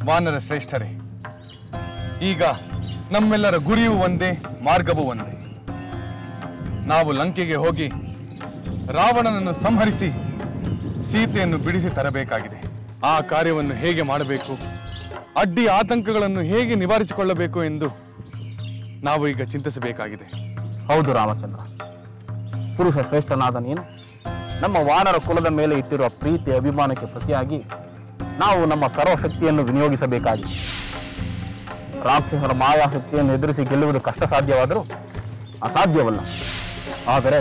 ವಾನರ ಶ್ರೇಷ್ಠರೇ, ಈಗ ನಮ್ಮೆಲ್ಲರ ಗುರಿಯೂ ಒಂದೇ, ಮಾರ್ಗವೂ ಒಂದೇ. ನಾವು ಲಂಕೆಗೆ ಹೋಗಿ ರಾವಣನನ್ನು ಸಂಹರಿಸಿ ಸೀತೆಯನ್ನು ಬಿಡಿಸಿ ತರಬೇಕಾಗಿದೆ. ಆ ಕಾರ್ಯವನ್ನು ಹೇಗೆ ಮಾಡಬೇಕು, ಅಡ್ಡಿ ಆತಂಕಗಳನ್ನು ಹೇಗೆ ನಿವಾರಿಸಿಕೊಳ್ಳಬೇಕು ಎಂದು ನಾವು ಈಗ ಚಿಂತಿಸಬೇಕಾಗಿದೆ. ಹೌದು ರಾಮಚಂದ್ರ, ಪುರುಷ ಶ್ರೇಷ್ಠನಾದ ನೀನು ನಮ್ಮ ವಾನರ ಕುಲದ ಮೇಲೆ ಇಟ್ಟಿರುವ ಪ್ರೀತಿ ಅಭಿಮಾನಕ್ಕೆ ಪ್ರತಿಯಾಗಿ ನಾವು ನಮ್ಮ ಸರ್ವಶಕ್ತಿಯನ್ನು ವಿನಿಯೋಗಿಸಬೇಕಾಗಿದೆ. ರಾಕ್ಷಸರ ಮಾಯಾಶಕ್ತಿಯನ್ನು ಎದುರಿಸಿ ಗೆಲ್ಲುವುದು ಕಷ್ಟ ಸಾಧ್ಯವಾದರೂ ಅಸಾಧ್ಯವಲ್ಲ. ಆದರೆ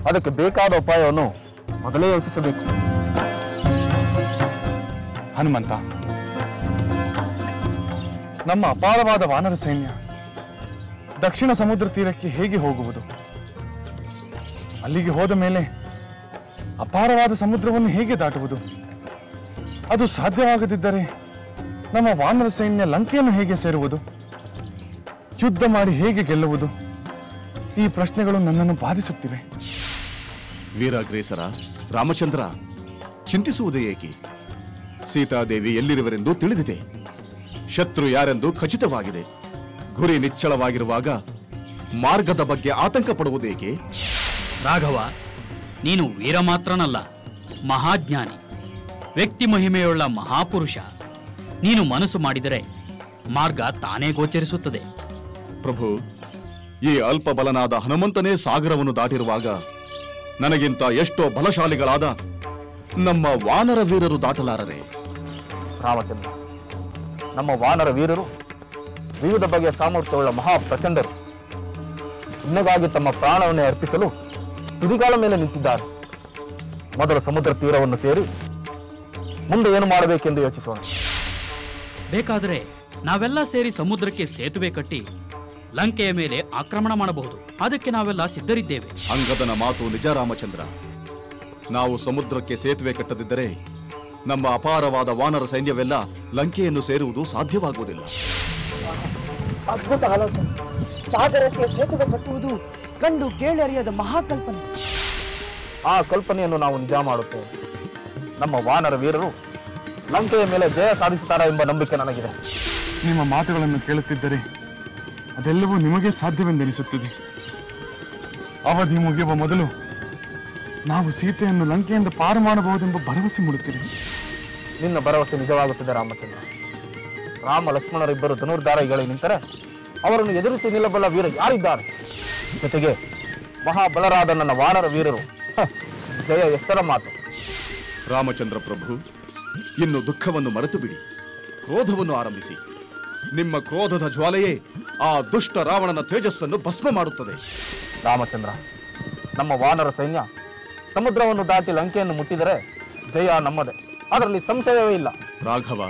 ಅದಕ್ಕೆ ಬೇಕಾದ ಉಪಾಯವನ್ನು ಮೊದಲೇ ಯೋಚಿಸಬೇಕು. ಹನುಮಂತ, ನಮ್ಮ ಅಪಾರವಾದ ವಾನರ ಸೈನ್ಯ ದಕ್ಷಿಣ ಸಮುದ್ರ ತೀರಕ್ಕೆ ಹೇಗೆ ಹೋಗುವುದು? ಅಲ್ಲಿಗೆ ಹೋದ ಮೇಲೆ ಅಪಾರವಾದ ಸಮುದ್ರವನ್ನು ಹೇಗೆ ದಾಟುವುದು? ಅದು ಸಾಧ್ಯವಾಗದಿದ್ದರೆ ನಮ್ಮ ವಾನರ ಸೈನ್ಯ ಲಂಕೆಯನ್ನು ಹೇಗೆ ಸೇರುವುದು? ಯುದ್ಧ ಮಾಡಿ ಹೇಗೆ ಗೆಲ್ಲುವುದು? ಈ ಪ್ರಶ್ನೆಗಳು ನನ್ನನ್ನು ಬಾಧಿಸುತ್ತಿವೆ. ವೀರಾಗ್ರೇಸರ ರಾಮಚಂದ್ರ, ಚಿಂತಿಸುವುದು ಏಕೆ? ಸೀತಾದೇವಿ ಎಲ್ಲಿರುವರೆಂದು ತಿಳಿದಿದೆ. ಶತ್ರು ಯಾರೆಂದು ಖಚಿತವಾಗಿದೆ. ಗುರಿ ನಿಚ್ಚಳವಾಗಿರುವಾಗ ಮಾರ್ಗದ ಬಗ್ಗೆ ಆತಂಕ ಪಡುವುದೇಕೆ? ರಾಘವ, ನೀನು ವೀರ ಮಾತ್ರನಲ್ಲ, ಮಹಾಜ್ಞಾನಿ, ವ್ಯಕ್ತಿ ಮಹಿಮೆಯುಳ್ಳ ಮಹಾಪುರುಷ. ನೀನು ಮನಸ್ಸು ಮಾಡಿದರೆ ಮಾರ್ಗ ತಾನೇ ಗೋಚರಿಸುತ್ತದೆ. ಪ್ರಭು, ಈ ಅಲ್ಪ ಬಲನಾದ ಹನುಮಂತನೇ ಸಾಗರವನ್ನು ದಾಟಿರುವಾಗ ನನಗಿಂತ ಎಷ್ಟೋ ಬಲಶಾಲಿಗಳಾದ ನಮ್ಮ ವಾನರ ವೀರರು ದಾಟಲಾರರೆ? ರಾಮಚಂದ್ರ, ನಮ್ಮ ವಾನರ ವೀರರು ವಿವಿಧ ಬಗೆಯ ಸಾಮರ್ಥ್ಯವುಳ್ಳ ಮಹಾಪ್ರಚಂಡರು. ನಿನಗಾಗಿ ತಮ್ಮ ಪ್ರಾಣವನ್ನೇ ಅರ್ಪಿಸಲು ತುದಿಗಾಲ ಮೇಲೆ ನಿಂತಿದ್ದಾರೆ. ಮೊದಲು ಸಮುದ್ರ ತೀರವನ್ನು ಸೇರಿ ಮುಂದೆ ಏನು ಮಾಡಬೇಕೆಂದು ಯೋಚಿಸೋಣ. ಬೇಕಾದರೆ ನಾವೆಲ್ಲ ಸೇರಿ ಸಮುದ್ರಕ್ಕೆ ಸೇತುವೆ ಕಟ್ಟಿ ಲಂಕೆಯ ಮೇಲೆ ಆಕ್ರಮಣ ಮಾಡಬಹುದು. ಅದಕ್ಕೆ ನಾವೆಲ್ಲ ಸಿದ್ಧರಿದ್ದೇವೆ. ಅಂಗದನ ಮಾತು ನಿಜ ರಾಮಚಂದ್ರ. ನಾವು ಸಮುದ್ರಕ್ಕೆ ಸೇತುವೆ ಕಟ್ಟದಿದ್ದರೆ ನಮ್ಮ ಅಪಾರವಾದ ವಾನರ ಸೈನ್ಯವೆಲ್ಲ ಲಂಕೆಯನ್ನು ಸೇರುವುದು ಸಾಧ್ಯವಾಗುವುದಿಲ್ಲ. ಅದ್ಭುತ ಆಲೋಚನೆ. ಸಾಗರಕ್ಕೆ ಸೇತುವೆ ಕಟ್ಟುವುದು ಕಂಡು ಕೇಳರಿಯದ ಮಹಾಕಲ್ಪನೆ. ಆ ಕಲ್ಪನೆಯನ್ನು ನಾವು ನಿಜ ಮಾಡುತ್ತೇವೆ. ನಮ್ಮ ವಾನರ ವೀರರು ಲಂಕೆಯ ಮೇಲೆ ಜಯ ಸಾಧಿಸುತ್ತಾರೆ ಎಂಬ ನಂಬಿಕೆ ನನಗಿದೆ. ನಿಮ್ಮ ಮಾತುಗಳನ್ನು ಕೇಳುತ್ತಿದ್ದರೆ ಅದೆಲ್ಲವೂ ನಿಮಗೆ ಸಾಧ್ಯವೆಂದೆನಿಸುತ್ತಿದೆ. ಅವಧಿ ಮುಗಿಯುವ ಮೊದಲು ನಾವು ಸೀತೆಯನ್ನು ಲಂಕೆಯಿಂದ ಪಾರು ಮಾಡಬಹುದೆಂಬ ಭರವಸೆ ಮೂಡುತ್ತಿದೆ. ನಿನ್ನ ಭರವಸೆ ನಿಜವಾಗುತ್ತದೆ ರಾಮಚಂದ್ರ. ರಾಮ ಲಕ್ಷ್ಮಣರಿಬ್ಬರು ಧನುರ್ಧಾರಿಗಳಿಗೆ ನಿಂತರೆ ಅವರನ್ನು ಎದುರಿಸಿ ನಿಲ್ಲಬಲ್ಲ ವೀರ ಯಾರಿದ್ದಾರೆ? ಜೊತೆಗೆ ಮಹಾಬಲರಾದ ನನ್ನ ವಾನರ ವೀರರು. ಜಯ ಎಷ್ಟರ ಮಾತು. ರಾಮಚಂದ್ರ ಪ್ರಭು, ಇನ್ನು ದುಃಖವನ್ನು ಮರೆತು ಬಿಡಿ, ಕ್ರೋಧವನ್ನು ಆರಂಭಿಸಿ. ನಿಮ್ಮ ಕ್ರೋಧದ ಜ್ವಾಲೆಯೇ ಆ ದುಷ್ಟ ರಾವಣನ ತೇಜಸ್ಸನ್ನು ಭಸ್ಮ ಮಾಡುತ್ತದೆ. ರಾಮಚಂದ್ರ, ನಮ್ಮ ವಾನರ ಸೈನ್ಯ ಸಮುದ್ರವನ್ನು ದಾಟಿ ಲಂಕೆಯನ್ನು ಮುಟ್ಟಿದರೆ ಜಯ ನಮ್ಮದೇ, ಅದರಲ್ಲಿ ಸಂಶಯವೇ ಇಲ್ಲ. ರಾಘವ,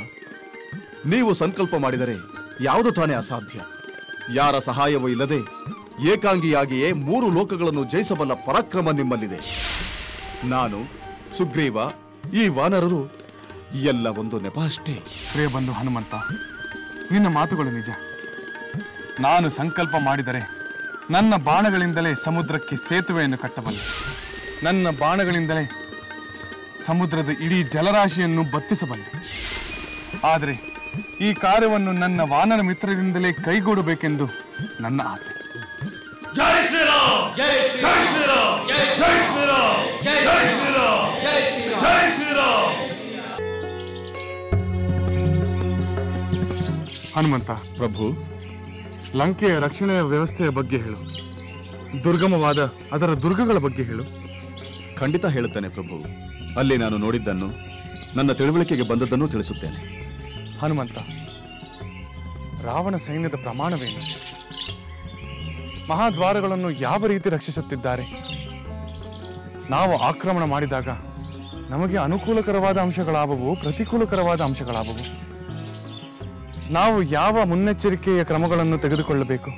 ನೀವು ಸಂಕಲ್ಪ ಮಾಡಿದರೆ ಯಾವುದು ತಾನೇ ಅಸಾಧ್ಯ? ಯಾರ ಸಹಾಯವೂ ಇಲ್ಲದೆ ಏಕಾಂಗಿಯಾಗಿಯೇ 3 ಲೋಕಗಳನ್ನು ಜಯಿಸಬಲ್ಲ ಪರಾಕ್ರಮ ನಿಮ್ಮಲ್ಲಿದೆ. ನಾನು, ಸುಗ್ರೀವ, ಈ ವಾನರರು ಎಲ್ಲ ಒಂದು ನೆಪ ಅಷ್ಟೇ. ಪ್ರಿಯ ಬಂಧು ಹನುಮಂತ, ನಿನ್ನ ಮಾತುಗಳು ನಿಜ. ನಾನು ಸಂಕಲ್ಪ ಮಾಡಿದರೆ ನನ್ನ ಬಾಣಗಳಿಂದಲೇ ಸಮುದ್ರಕ್ಕೆ ಸೇತುವೆಯನ್ನು ಕಟ್ಟಬಲ್ಲೆ. ನನ್ನ ಬಾಣಗಳಿಂದಲೇ ಸಮುದ್ರದ ಇಡೀ ಜಲರಾಶಿಯನ್ನು ಬತ್ತಿಸಬಲ್ಲೆ. ಆದರೆ ಈ ಕಾರ್ಯವನ್ನು ನನ್ನ ವಾನರ ಮಿತ್ರರಿಂದಲೇ ಕೈಗೂಡಬೇಕೆಂದು ನನ್ನ ಆಸೆ. ಜೈ ಶ್ರೀರಾಮ್! ಜೈ ಶ್ರೀರಾಮ್! ಜೈ ಶ್ರೀರಾಮ್! ಜೈ ಶ್ರೀರಾಮ್! ಜೈ ಶ್ರೀರಾಮ್! ಜೈ ಶ್ರೀರಾಮ್! ಹನುಮಂತ ಪ್ರಭು, ಲಂಕೆಯ ರಕ್ಷಣೆಯ ವ್ಯವಸ್ಥೆಯ ಬಗ್ಗೆ ಹೇಳು. ದುರ್ಗಮವಾದ ಅದರ ದುರ್ಗಗಳ ಬಗ್ಗೆ ಹೇಳು. ಖಂಡಿತ ಹೇಳುತ್ತೇನೆ ಪ್ರಭು. ಅಲ್ಲಿ ನಾನು ನೋಡಿದ್ದನ್ನು, ನನ್ನ ತಿಳುವಳಿಕೆಗೆ ಬಂದದ್ದನ್ನು ತಿಳಿಸುತ್ತೇನೆ. ಹನುಮಂತ, ರಾವಣ ಸೈನ್ಯದ ಪ್ರಮಾಣವೇನು? ಮಹಾದ್ವಾರಗಳನ್ನು ಯಾವ ರೀತಿ ರಕ್ಷಿಸುತ್ತಿದ್ದಾರೆ? ನಾವು ಆಕ್ರಮಣ ಮಾಡಿದಾಗ ನಮಗೆ ಅನುಕೂಲಕರವಾದ ಅಂಶಗಳಾವವು, ಪ್ರತಿಕೂಲಕರವಾದ ಅಂಶಗಳಾವವು. ನಾವು ಯಾವ ಮುನ್ನೆಚ್ಚರಿಕೆಯ ಕ್ರಮಗಳನ್ನು ತೆಗೆದುಕೊಳ್ಳಬೇಕು?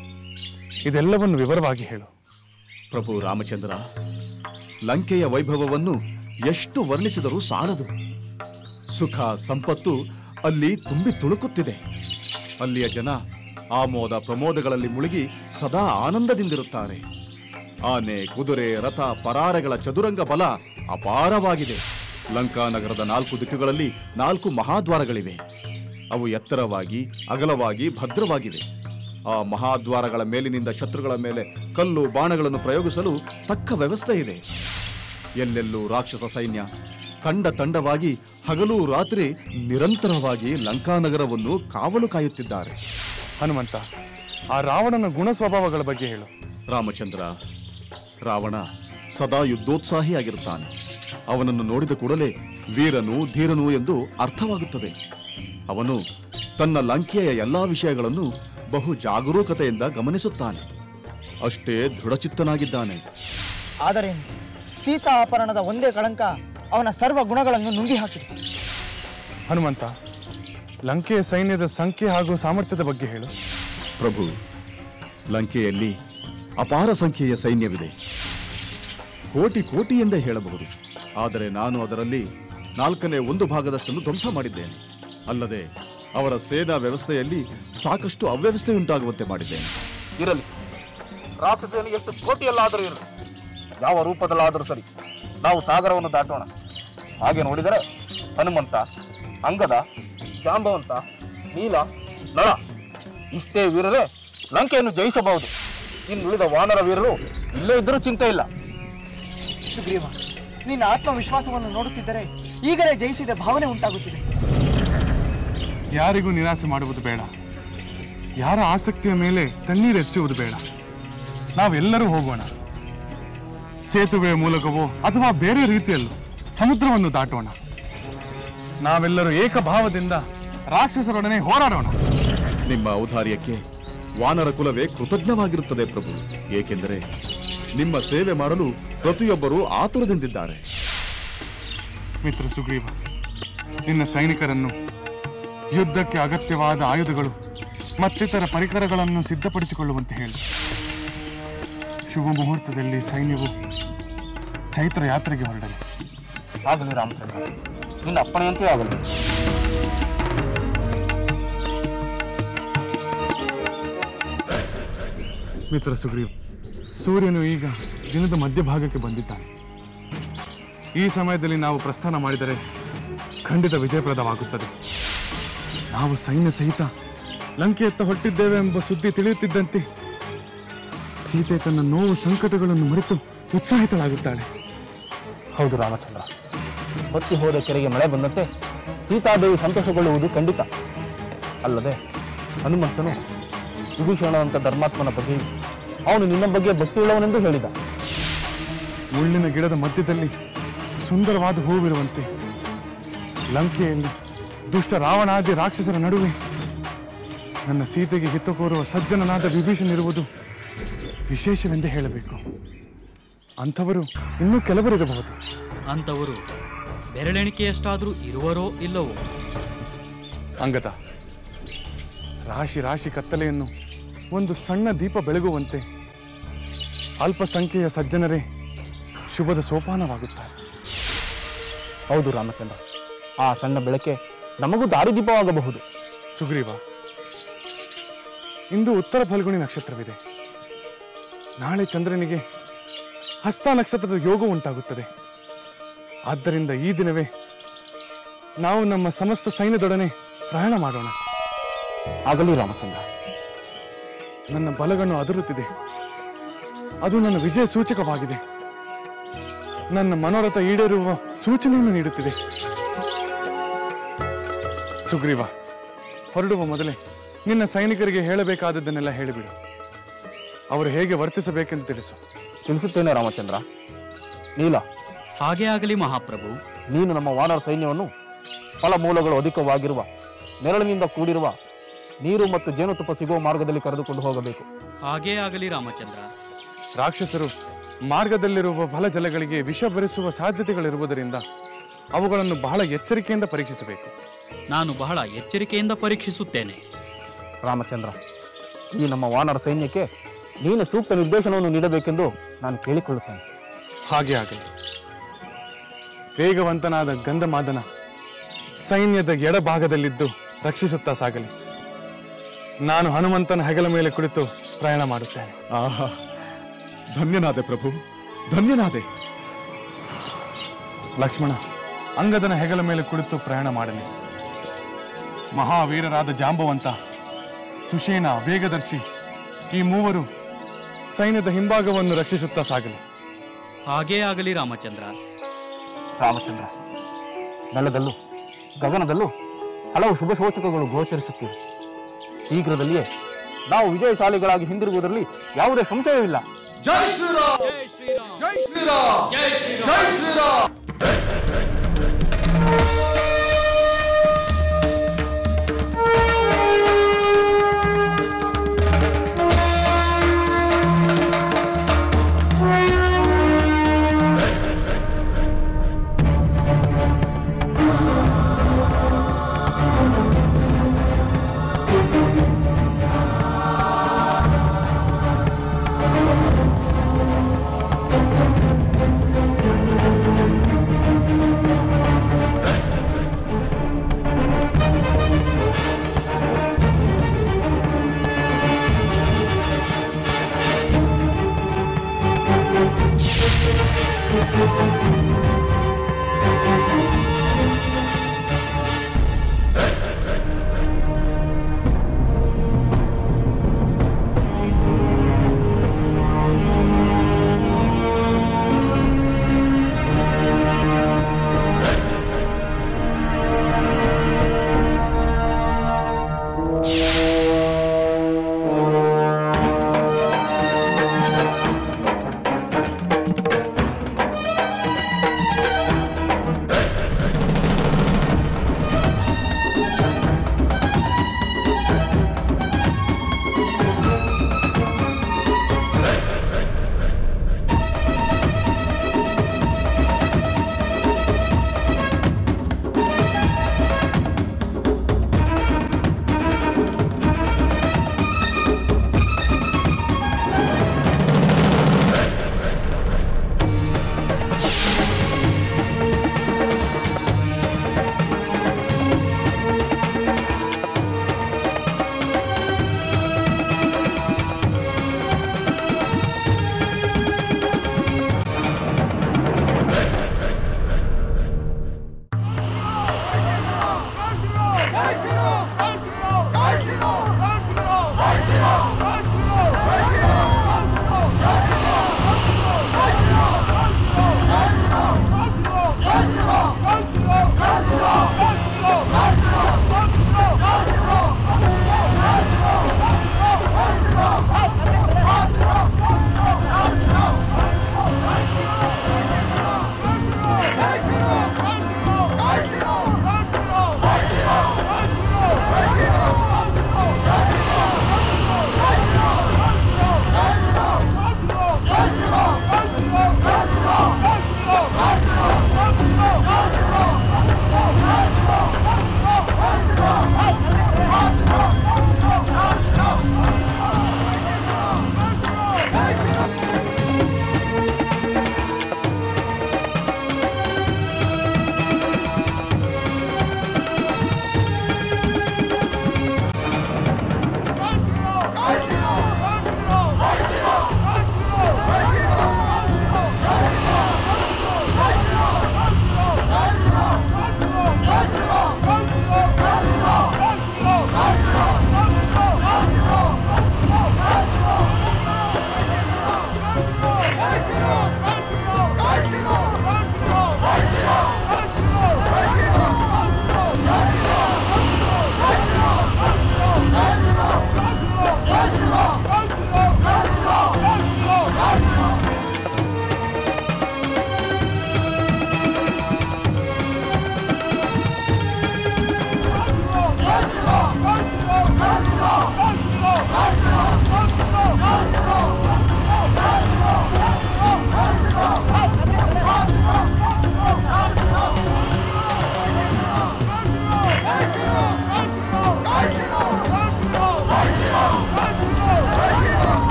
ಇದೆಲ್ಲವನ್ನು ವಿವರವಾಗಿ ಹೇಳು. ಪ್ರಭು ರಾಮಚಂದ್ರ, ಲಂಕೆಯ ವೈಭವವನ್ನು ಎಷ್ಟು ವರ್ಣಿಸಿದರೂ ಸಾಲದು. ಸುಖ ಸಂಪತ್ತು ಅಲ್ಲಿ ತುಂಬಿ ತುಳುಕುತ್ತಿದೆ. ಅಲ್ಲಿಯ ಜನ ಆಮೋದ ಪ್ರಮೋದಗಳಲ್ಲಿ ಮುಳುಗಿ ಸದಾ ಆನಂದದಿಂದಿರುತ್ತಾರೆ. ಆನೆ, ಕುದುರೆ, ರಥ, ಪರಾರೆಗಳ ಚದುರಂಗ ಬಲ ಅಪಾರವಾಗಿದೆ. ಲಂಕಾ ನಗರದ 4 ದಿಕ್ಕುಗಳಲ್ಲಿ 4 ಮಹಾದ್ವಾರಗಳಿವೆ. ಅವು ಎತ್ತರವಾಗಿ ಅಗಲವಾಗಿ ಭದ್ರವಾಗಿವೆ. ಆ ಮಹಾದ್ವಾರಗಳ ಮೇಲಿನಿಂದ ಶತ್ರುಗಳ ಮೇಲೆ ಕಲ್ಲು ಬಾಣಗಳನ್ನು ಪ್ರಯೋಗಿಸಲು ತಕ್ಕ ವ್ಯವಸ್ಥೆ ಇದೆ. ಎಲ್ಲೆಲ್ಲೂ ರಾಕ್ಷಸ ಸೈನ್ಯ ತಂಡ ತಂಡವಾಗಿ ಹಗಲು ರಾತ್ರಿ ನಿರಂತರವಾಗಿ ಲಂಕಾನಗರವನ್ನು ಕಾವಲು ಕಾಯುತ್ತಿದ್ದಾರೆ. ಹನುಮಂತ, ಆ ರಾವಣನ ಗುಣ ಸ್ವಭಾವಗಳ ಬಗ್ಗೆ ಹೇಳು. ರಾಮಚಂದ್ರ, ರಾವಣ ಸದಾ ಯುದ್ಧೋತ್ಸಾಹಿಯಾಗಿರುತ್ತಾನೆ. ಅವನನ್ನು ನೋಡಿದ ಕೂಡಲೇ ವೀರನು ಧೀರನು ಎಂದು ಅರ್ಥವಾಗುತ್ತದೆ. ಅವನು ತನ್ನ ಲಂಕೆಯ ಎಲ್ಲಾ ವಿಷಯಗಳನ್ನು ಬಹು ಜಾಗರೂಕತೆಯಿಂದ ಗಮನಿಸುತ್ತಾನೆ. ಅಷ್ಟೇ ದೃಢಚಿತ್ತನಾಗಿದ್ದಾನೆ. ಆದರೆ ಸೀತಾ ಅಪಹರಣದ ಒಂದೇ ಕಳಂಕ ಅವನ ಸರ್ವ ಗುಣಗಳನ್ನು ನುಂಗಿ ಹಾಕಿದೆ. ಹನುಮಂತ, ಲಂಕೆಯ ಸೈನ್ಯದ ಸಂಖ್ಯೆ ಹಾಗೂ ಸಾಮರ್ಥ್ಯದ ಬಗ್ಗೆ ಹೇಳು. ಪ್ರಭು, ಲಂಕೆಯಲ್ಲಿ ಅಪಾರ ಸಂಖ್ಯೆಯ ಸೈನ್ಯವಿದೆ. ಕೋಟಿ ಕೋಟಿ ಎಂದೇ ಹೇಳಬಹುದು. ಆದರೆ ನಾನು ಅದರಲ್ಲಿ 1/4 ಭಾಗದಷ್ಟನ್ನು ಧ್ವಂಸ ಮಾಡಿದ್ದೇನೆ. ಅಲ್ಲದೆ ಅವರ ಸೇನಾ ವ್ಯವಸ್ಥೆಯಲ್ಲಿ ಸಾಕಷ್ಟು ಅವ್ಯವಸ್ಥೆಯುಂಟಾಗುವಂತೆ ಮಾಡಿದ್ದೇನೆ. ಇರಲಿ, ರಾಕ್ಷಸೇನೆ ಎಷ್ಟು ಕೋಟಿಯಲ್ಲಾದರೂ ಇರಲಿ, ಯಾವ ರೂಪದಲ್ಲಾದರೂ ಸರಿ, ನಾವು ಸಾಗರವನ್ನು ದಾಟೋಣ. ಹಾಗೆ ನೋಡಿದರೆ ಹನುಮಂತ, ಅಂಗದ, ಜಾಂಬವಂತ, ನೀಲ, ನಳ ಇಷ್ಟೇ ವೀರರೇ ಲಂಕೆಯನ್ನು ಜಯಿಸಬಹುದು. ಇನ್ನುಳಿದ ವಾನರ ವೀರರು ಇಲ್ಲೇ ಇದ್ದರೂ ಚಿಂತೆ ಇಲ್ಲ. ಸುಗ್ರೀವ, ನಿನ್ನ ಆತ್ಮವಿಶ್ವಾಸವನ್ನು ನೋಡುತ್ತಿದ್ದರೆ ಈಗಲೇ ಜಯಿಸಿದ ಭಾವನೆ ಉಂಟಾಗುತ್ತಿದೆ. ಯಾರಿಗೂ ನಿರಾಸೆ ಮಾಡುವುದು ಬೇಡ. ಯಾರ ಆಸಕ್ತಿಯ ಮೇಲೆ ತಣ್ಣೀರು ಹೆಚ್ಚುವುದು ಬೇಡ. ನಾವೆಲ್ಲರೂ ಹೋಗೋಣ. ಸೇತುವೆಯ ಮೂಲಕವೋ ಅಥವಾ ಬೇರೆ ರೀತಿಯಲ್ಲೂ ಸಮುದ್ರವನ್ನು ದಾಟೋಣ. ನಾವೆಲ್ಲರೂ ಏಕಭಾವದಿಂದ ರಾಕ್ಷಸರೊಡನೆ ಹೋರಾಡೋಣ. ನಿಮ್ಮ ಔದಾರ್ಯಕ್ಕೆ ವಾನರ ಕುಲವೇ ಕೃತಜ್ಞವಾಗಿರುತ್ತದೆ ಪ್ರಭು. ಏಕೆಂದರೆ ನಿಮ್ಮ ಸೇವೆ ಮಾಡಲು ಪ್ರತಿಯೊಬ್ಬರೂ ಆತುರದಿಂದಿದ್ದಾರೆ. ಮಿತ್ರ ಸುಗ್ರೀವ, ನಿನ್ನ ಸೈನಿಕರನ್ನು ಯುದ್ಧಕ್ಕೆ ಅಗತ್ಯವಾದ ಆಯುಧಗಳು ಮತ್ತಿತರ ಪರಿಕರಗಳನ್ನು ಸಿದ್ಧಪಡಿಸಿಕೊಳ್ಳುವಂತೆ ಹೇಳಿ. ಶುಭ ಮುಹೂರ್ತದಲ್ಲಿ ಸೈನ್ಯವು ಚೈತ್ರ ಯಾತ್ರೆಗೆ ಹೊರಡಲಿ. ಆಗಲಿ ರಾಮಚಂದ್ರ, ನಿನ್ನ ಅಪ್ಪಣೆಯಂತೆ ಆಗಲಿ. ಮಿತ್ರ ಸುಗ್ರೀವ, ಸೂರ್ಯನು ಈಗ ದಿನದ ಮಧ್ಯಭಾಗಕ್ಕೆ ಬಂದಿದ್ದಾನೆ. ಈ ಸಮಯದಲ್ಲಿ ನಾವು ಪ್ರಸ್ಥಾನ ಮಾಡಿದರೆ ಖಂಡಿತ ವಿಜಯಪ್ರದವಾಗುತ್ತದೆ. ನಾವು ಸೈನ್ಯ ಸಹಿತ ಲಂಕೆಯತ್ತ ಹೊರಟಿದ್ದೇವೆ ಎಂಬ ಸುದ್ದಿ ತಿಳಿಯುತ್ತಿದ್ದಂತೆ ಸೀತೆ ತನ್ನ ನೋವು ಸಂಕಟಗಳನ್ನು ಮರೆತು ಉತ್ಸಾಹಿತಳಾಗುತ್ತಾಳೆ. ಹೌದು ರಾಮಚಂದ್ರ, ಹೊತ್ತಿ ಹೋದ ಕೆರೆಗೆ ಮಳೆ ಬಂದಂತೆ ಸೀತಾದೇವಿ ಸಂತೋಷಗೊಳ್ಳುವುದು ಖಂಡಿತ. ಅಲ್ಲದೆ ಹನುಮಂತನು ವಿಭೀಷಣವಂತ ಧರ್ಮಾತ್ಮನ ಬಗ್ಗೆ, ಅವನು ನಿನ್ನ ಬಗ್ಗೆ ಭಕ್ತಿಯುಳ್ಳವನೆಂದು ಹೇಳಿದ. ಮುಳ್ಳಿನ ಗಿಡದ ಮಧ್ಯದಲ್ಲಿ ಸುಂದರವಾದ ಹೂವಿರುವಂತೆ ಲಂಕೆಯಲ್ಲಿ ದುಷ್ಟ ರಾವಣಾದಿ ರಾಕ್ಷಸರ ನಡುವೆ ನನ್ನ ಸೀತೆಗೆ ಹಿತ ಕೋರುವ ಸಜ್ಜನನಾದ ವಿಭೀಷಣಿರುವುದು ವಿಶೇಷವೆಂದೇ ಹೇಳಬೇಕು. ಅಂಥವರು ಇನ್ನೂ ಕೆಲವರಿರಬಹುದು. ಅಂಥವರು ಬೆರಳೆಣಿಕೆಯಷ್ಟಾದರೂ ಇರುವರೋ ಇಲ್ಲವೋ? ಅಂಗದ, ರಾಶಿ ರಾಶಿ ಕತ್ತಲೆಯನ್ನು ಒಂದು ಸಣ್ಣ ದೀಪ ಬೆಳಗುವಂತೆ ಅಲ್ಪಸಂಖ್ಯೆಯ ಸಜ್ಜನರೇ ಶುಭದ ಸೋಪಾನವಾಗುತ್ತಾರೆ. ಹೌದು ರಾಮಚಂದ್ರ, ಆ ಸಣ್ಣ ಬೆಳಕೆ ನಮಗೂ ದಾರಿದೀಪವಾಗಬಹುದು. ಸುಗ್ರೀವ, ಇಂದು ಉತ್ತರ ಫಲ್ಗುಣಿ ನಕ್ಷತ್ರವಿದೆ. ನಾಳೆ ಚಂದ್ರನಿಗೆ ಹಸ್ತ ನಕ್ಷತ್ರದ ಯೋಗ ಉಂಟಾಗುತ್ತದೆ. ಆದ್ದರಿಂದ ಈ ದಿನವೇ ನಾವು ನಮ್ಮ ಸಮಸ್ತ ಸೈನ್ಯದೊಡನೆ ಪ್ರಯಾಣ ಮಾಡೋಣ. ಆಗಲಿ ರಾಮಚಂದ್ರ. ನನ್ನ ಬಲಗಣ್ಣು ಅದರುತ್ತಿದೆ. ಅದು ನನ್ನ ವಿಜಯ ಸೂಚಕವಾಗಿದೆ. ನನ್ನ ಮನೋರಥ ಈಡೇರುವ ಸೂಚನೆಯನ್ನು ನೀಡುತ್ತಿದೆ. ಸುಗ್ರೀವ, ಹೊರಡುವ ಮೊದಲೇ ನಿನ್ನ ಸೈನಿಕರಿಗೆ ಹೇಳಬೇಕಾದದ್ದನ್ನೆಲ್ಲ ಹೇಳಿಬಿಡು. ಅವರು ಹೇಗೆ ವರ್ತಿಸಬೇಕೆಂದು ತಿಳಿಸು. ತಿಳಿಸುತ್ತೇನೆ ರಾಮಚಂದ್ರ. ನೀಲ, ಹಾಗೇ ಆಗಲಿ ಮಹಾಪ್ರಭು. ನೀನು ನಮ್ಮ ವಾನರ ಸೈನ್ಯವನ್ನು ಫಲಮೂಲಗಳು ಅಧಿಕವಾಗಿರುವ, ನೆರಳಿನಿಂದ ಕೂಡಿರುವ, ನೀರು ಮತ್ತು ಜೇನುತುಪ್ಪ ಸಿಗುವ ಮಾರ್ಗದಲ್ಲಿ ಕರೆದುಕೊಂಡು ಹೋಗಬೇಕು. ಹಾಗೇ ಆಗಲಿ ರಾಮಚಂದ್ರ. ರಾಕ್ಷಸರು ಮಾರ್ಗದಲ್ಲಿರುವ ಫಲ ಜಲಗಳಿಗೆ ವಿಷ ಬೆರೆಸುವ ಸಾಧ್ಯತೆಗಳಿರುವುದರಿಂದ ಅವುಗಳನ್ನು ಬಹಳ ಎಚ್ಚರಿಕೆಯಿಂದ ಪರೀಕ್ಷಿಸಬೇಕು. ನಾನು ಬಹಳ ಎಚ್ಚರಿಕೆಯಿಂದ ಪರೀಕ್ಷಿಸುತ್ತೇನೆ. ರಾಮಚಂದ್ರ, ಈ ನಮ್ಮ ವಾನರ ಸೈನ್ಯಕ್ಕೆ ನೀನು ಸೂಕ್ತ ನಿರ್ದೇಶನವನ್ನು ನೀಡಬೇಕೆಂದು ನಾನು ಕೇಳಿಕೊಳ್ಳುತ್ತೇನೆ. ಹಾಗೆ ಆಗಲಿ. ವೇಗವಂತನಾದ ಗಂಧಮಾದನ ಸೈನ್ಯದ ಎಡಭಾಗದಲ್ಲಿದ್ದು ರಕ್ಷಿಸುತ್ತಾ ಸಾಗಲಿ. ನಾನು ಹನುಮಂತನ ಹೆಗಲ ಮೇಲೆ ಕುಳಿತು ಪ್ರಯಾಣ ಮಾಡುತ್ತೇನೆ. ಆಹಾ, ಧನ್ಯನಾದೆ ಪ್ರಭು, ಧನ್ಯನಾದೆ. ಲಕ್ಷ್ಮಣ, ಅಂಗದನ ಹೆಗಲ ಮೇಲೆ ಕುಳಿತು ಪ್ರಯಾಣ ಮಾಡಲಿ. ಮಹಾವೀರರಾದ ಜಾಂಬವಂತ, ಸುಷೇನ, ವೇಗದರ್ಶಿ ಈ ಮೂವರು ಸೈನ್ಯದ ಹಿಂಭಾಗವನ್ನು ರಕ್ಷಿಸುತ್ತಾ ಸಾಗಲಿ. ಹಾಗೇ ಆಗಲಿ ರಾಮಚಂದ್ರ. ರಾಮಚಂದ್ರ, ನೆಲದಲ್ಲೂ ಗಗನದಲ್ಲೂ ಹಲವು ಶುಭ ಸೂಚಕಗಳು ಗೋಚರಿಸುತ್ತಿವೆ. ಶೀಘ್ರದಲ್ಲಿಯೇ ನಾವು ವಿಜಯಶಾಲಿಗಳಾಗಿ ಹಿಂದಿರುಗುವುದರಲ್ಲಿ ಯಾವುದೇ ಸಂಶಯವಿಲ್ಲ. ಜೈ ಶ್ರೀರಾಮ್! ಜೈ ಶ್ರೀರಾಮ್! ಜೈ ಶ್ರೀರಾಮ್!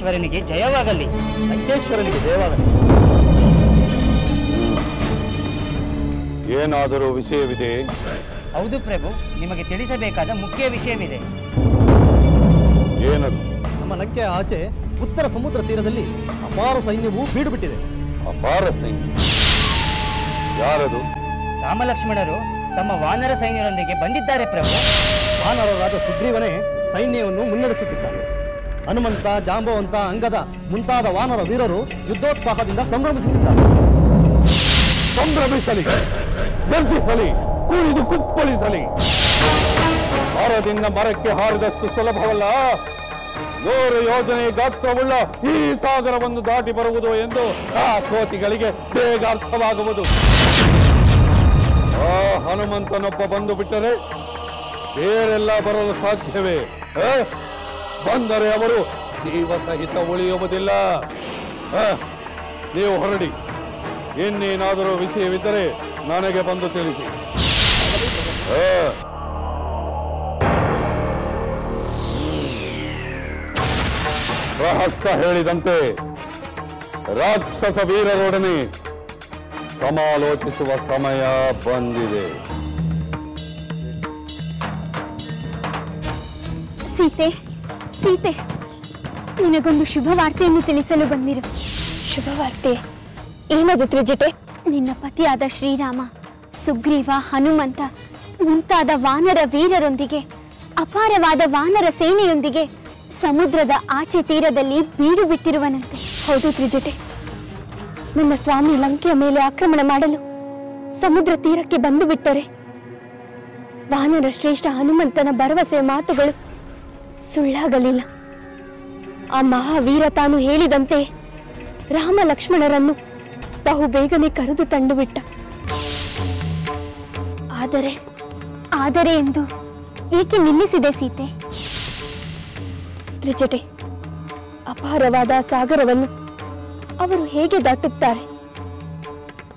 ಲಂಕೇಶ್ವರನಿಗೆ ಜಯವಾಗಲಿ. ಲಂಕೇಶ್ವರನಿಗೆ ಜಯವಾಗಲಿ. ಏನಾದರೂ ವಿಷಯವಿದೆ? ಹೌದು ಪ್ರಭು, ನಿಮಗೆ ತಿಳಿಸಬೇಕಾದ ಮುಖ್ಯ ವಿಷಯವಿದೆ. ಏನದು? ನಮ್ಮ ಲಂಕೆಯ ಆಚೆ ಉತ್ತರ ಸಮುದ್ರ ತೀರದಲ್ಲಿ ಅಪಾರ ಸೈನ್ಯವು ಬೀಡು ಬಿಟ್ಟಿದೆ. ಅಪಾರ ಸೈನ್ಯ? ಯಾರದು? ರಾಮಲಕ್ಷ್ಮಣರು ತಮ್ಮ ವಾನರ ಸೈನ್ಯರೊಂದಿಗೆ ಬಂದಿದ್ದಾರೆ ಪ್ರಭು. ವಾನರರಾದ ಸುಗ್ರೀವನೇ ಸೈನ್ಯವನ್ನು ಮುನ್ನಡೆಸುತ್ತಿದ್ದಾನೆ. ಹನುಮಂತ, ಜಾಂಬವಂತ, ಅಂಗದ ಮುಂತಾದ ವಾನರ ವೀರರು ಯುದ್ಧೋತ್ಸಾಹದಿಂದ ಸಂಭ್ರಮಿಸುತ್ತಿದ್ದಾರೆ. ಸಂಭ್ರಮಿಸಲಿ, ದರ್ಶಿಸಲಿ, ಕುಣಿದು ಕುಪ್ಪಳಿಸಲಿ. ಮರದಿಂದ ಮರಕ್ಕೆ ಹಾರಿದಷ್ಟು ಸುಲಭವಲ್ಲ 100 ಯೋಜನೆ ಗಾತ್ರವುಳ್ಳ ಈ ಸಾಗರವನ್ನು ದಾಟಿ ಬರುವುದು ಎಂದು ಆ ಕೋತಿಗಳಿಗೆ ಬೇಗ ಅರ್ಥವಾಗುವುದು. ಆ ಹನುಮಂತನೊಬ್ಬ ಬಂದು ಬಿಟ್ಟರೆ ಬೇರೆಲ್ಲ ಬರಲು ಸಾಧ್ಯವೇ? ಬಂದರೆ ಅವರು ಜೀವ ಸಹಿತ ಉಳಿಯುವುದಿಲ್ಲ. ನೀವು ಹೊರಡಿ. ಇನ್ನೇನಾದರೂ ವಿಷಯವಿದ್ದರೆ ನನಗೆ ಬಂದು ತಿಳಿಸಿ. ಪ್ರಹಸ್ತ ಹೇಳಿದಂತೆ ರಾಕ್ಷಸ ವೀರರೊಡನೆ ಸಮಾಲೋಚಿಸುವ ಸಮಯ ಬಂದಿದೆ. ಸೀತೆ, ಸೀತೆ, ನಿನಗೊಂದು ಶುಭ ವಾರ್ತೆಯನ್ನು ತಿಳಿಸಲು ಬಂದಿರು. ಶುಭವಾರ್ತೆ? ಏನದು ತ್ರಿಜಟೆ? ನಿನ್ನ ಪತಿಯಾದ ಶ್ರೀರಾಮ, ಸುಗ್ರೀವ, ಹನುಮಂತ ಮುಂತಾದ ವಾನರ ವೀರರೊಂದಿಗೆ, ಅಪಾರವಾದ ವಾನರ ಸೇನೆಯೊಂದಿಗೆ ಸಮುದ್ರದ ಆಚೆ ತೀರದಲ್ಲಿ ಬೀಡು ಬಿಟ್ಟಿರುವನಂತೆ. ಹೌದು ತ್ರಿಜಟೆ, ನನ್ನ ಸ್ವಾಮಿ ಲಂಕೆಯ ಮೇಲೆ ಆಕ್ರಮಣ ಮಾಡಲು ಸಮುದ್ರ ತೀರಕ್ಕೆ ಬಂದು ಬಿಟ್ಟರೆ ವಾನರ ಶ್ರೇಷ್ಠ ಹನುಮಂತನ ಭರವಸೆಯ ಮಾತುಗಳು ಸುಳ್ಳಾಗಲಿಲ್ಲ. ಆ ಮಹಾವೀರ ತಾನು ಹೇಳಿದಂತೆ ರಾಮ ಲಕ್ಷ್ಮಣರನ್ನು ಬಹು ಬೇಗನೆ ಕರೆದು ತಂದು ಬಿಟ್ಟ. ಆದರೆ ಎಂದು ಏಕೆ ನಿಲ್ಲಿಸಿದೆ ಸೀತೆ? ತ್ರಿಜಟೆ, ಅಪಾರವಾದ ಸಾಗರವನ್ನು ಅವರು ಹೇಗೆ ದಾಟುತ್ತಾರೆ?